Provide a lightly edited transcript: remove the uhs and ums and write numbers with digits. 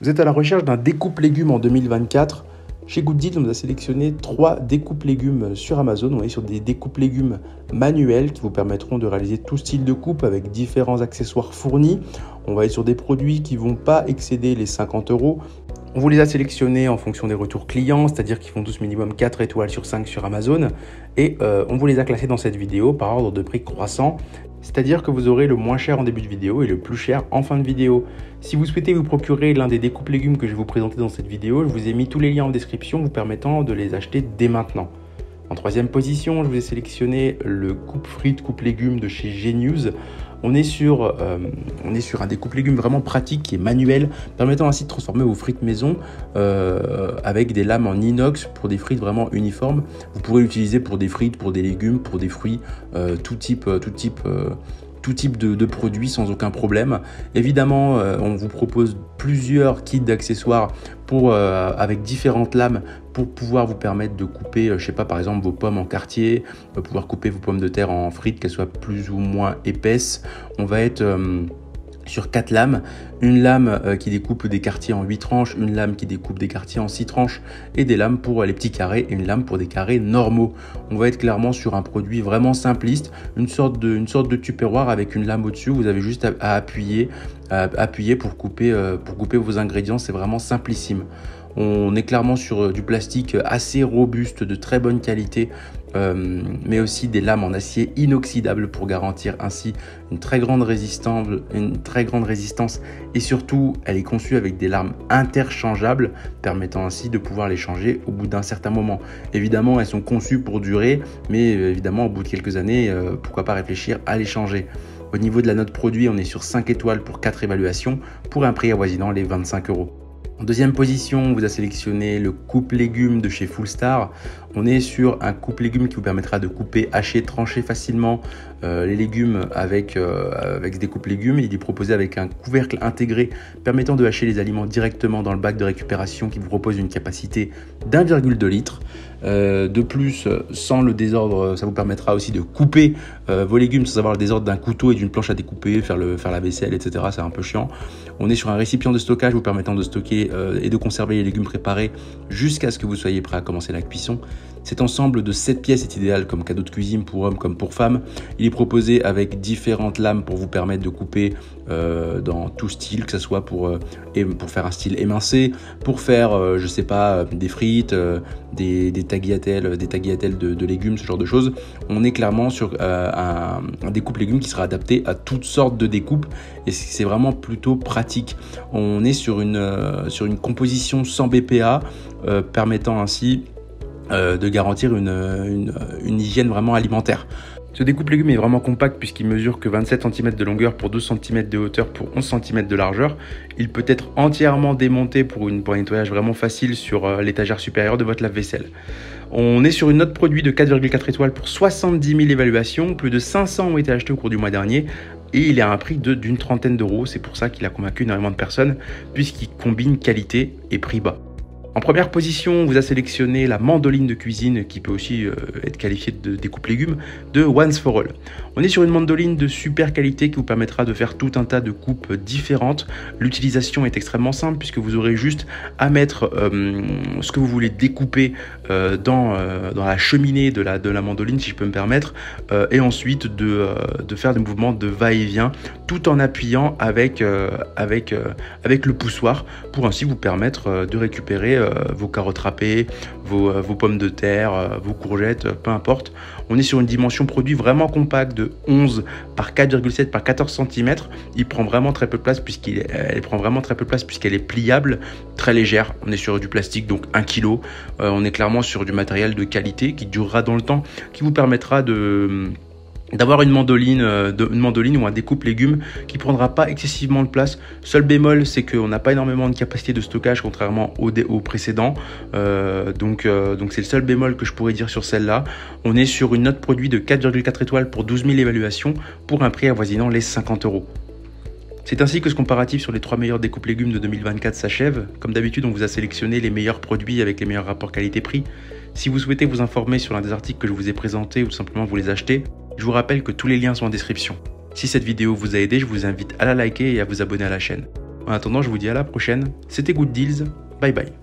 Vous êtes à la recherche d'un découpe légumes en 2024. Chez Gooddeal, on a sélectionné 3 découpes légumes sur Amazon. On est sur des découpes légumes manuelles qui vous permettront de réaliser tout style de coupe avec différents accessoires fournis. On va être sur des produits qui ne vont pas excéder les 50 €. On vous les a sélectionnés en fonction des retours clients, c'est-à-dire qu'ils font tous minimum 4 étoiles sur 5 sur Amazon. Et on vous les a classés dans cette vidéo par ordre de prix croissant. C'est-à-dire que vous aurez le moins cher en début de vidéo et le plus cher en fin de vidéo. Si vous souhaitez vous procurer l'un des découpes légumes que je vais vous présenter dans cette vidéo, je vous ai mis tous les liens en description vous permettant de les acheter dès maintenant. En troisième position, je vous ai sélectionné le coupe frites, coupe légumes de chez Genius. On est sur un découpe légumes vraiment pratique qui est manuel, permettant ainsi de transformer vos frites maison avec des lames en inox pour des frites vraiment uniformes. Vous pourrez l'utiliser pour des frites, pour des légumes, pour des fruits, tout type de produits sans aucun problème. Évidemment, on vous propose plusieurs kits d'accessoires avec différentes lames pour pouvoir vous permettre de couper, je sais pas, par exemple vos pommes en quartier, pouvoir couper vos pommes de terre en frites, qu'elles soient plus ou moins épaisses. On va être sur 4 lames, une lame qui découpe des quartiers en 8 tranches, une lame qui découpe des quartiers en 6 tranches et des lames pour les petits carrés et une lame pour des carrés normaux. On va être clairement sur un produit vraiment simpliste, une sorte de tupperware avec une lame au-dessus. Vous avez juste à appuyer pour couper vos ingrédients. C'est vraiment simplissime. On est clairement sur du plastique assez robuste, de très bonne qualité, mais aussi des lames en acier inoxydable pour garantir ainsi une très grande résistance et surtout elle est conçue avec des lames interchangeables permettant ainsi de pouvoir les changer au bout d'un certain moment. Évidemment, elles sont conçues pour durer, mais évidemment au bout de quelques années, pourquoi pas réfléchir à les changer. Au niveau de la note produit, on est sur 5 étoiles pour 4 évaluations pour un prix avoisinant les 25 €. En deuxième position, on vous a sélectionné le coupe légumes de chez Fullstar. On est sur un coupe légumes qui vous permettra de couper, hacher, trancher facilement les légumes avec des coupes légumes. Il est proposé avec un couvercle intégré permettant de hacher les aliments directement dans le bac de récupération qui vous propose une capacité d'1,2 litre. De plus, sans le désordre, ça vous permettra aussi de couper vos légumes sans avoir le désordre d'un couteau et d'une planche à découper, faire la vaisselle, etc. C'est un peu chiant. On est sur un récipient de stockage vous permettant de stocker et de conserver les légumes préparés jusqu'à ce que vous soyez prêt à commencer la cuisson. Cet ensemble de 7 pièces est idéal comme cadeau de cuisine pour hommes comme pour femmes. Il est proposé avec différentes lames pour vous permettre de couper dans tout style, que ce soit pour faire un style émincé, pour faire, je sais pas, des frites, des tagliatelles de légumes, ce genre de choses. On est clairement sur un découpe légumes qui sera adapté à toutes sortes de découpes et c'est vraiment plutôt pratique. On est sur une composition sans BPA permettant ainsi de garantir une hygiène vraiment alimentaire. Ce découpe légumes est vraiment compact puisqu'il mesure que 27 cm de longueur pour 12 cm de hauteur pour 11 cm de largeur. Il peut être entièrement démonté pour un nettoyage vraiment facile sur l'étagère supérieure de votre lave-vaisselle. On est sur une note produit de 4,4 étoiles pour 70 000 évaluations. Plus de 500 ont été achetés au cours du mois dernier et il est à un prix d'une trentaine d'euros. C'est pour ça qu'il a convaincu énormément de personnes puisqu'il combine qualité et prix bas. En première position, on vous a sélectionné la mandoline de cuisine qui peut aussi être qualifiée de découpe légumes de Once for All. On est sur une mandoline de super qualité qui vous permettra de faire tout un tas de coupes différentes. L'utilisation est extrêmement simple puisque vous aurez juste à mettre ce que vous voulez découper dans la cheminée de la mandoline, si je peux me permettre, et ensuite de faire des mouvements de va-et-vient tout en appuyant avec le poussoir pour ainsi vous permettre de récupérer vos carottes râpées, vos pommes de terre, vos courgettes, peu importe. On est sur une dimension produit vraiment compacte de 11 par 4,7 par 14 cm. Il prend vraiment très peu de place puisqu'elle est pliable, très légère. On est sur du plastique, donc 1 kg. On est clairement sur du matériel de qualité qui durera dans le temps, qui vous permettra d'avoir une mandoline ou un découpe légumes qui prendra pas excessivement de place. Seul bémol, c'est qu'on n'a pas énormément de capacité de stockage contrairement au précédent. Donc c'est le seul bémol que je pourrais dire sur celle-là. On est sur une note produit de 4,4 étoiles pour 12 000 évaluations pour un prix avoisinant les 50 €. C'est ainsi que ce comparatif sur les 3 meilleurs découpes légumes de 2024 s'achève. Comme d'habitude, on vous a sélectionné les meilleurs produits avec les meilleurs rapports qualité-prix. Si vous souhaitez vous informer sur l'un des articles que je vous ai présentés ou tout simplement vous les acheter, je vous rappelle que tous les liens sont en description. Si cette vidéo vous a aidé, je vous invite à la liker et à vous abonner à la chaîne. En attendant, je vous dis à la prochaine. C'était Good Deals. Bye bye.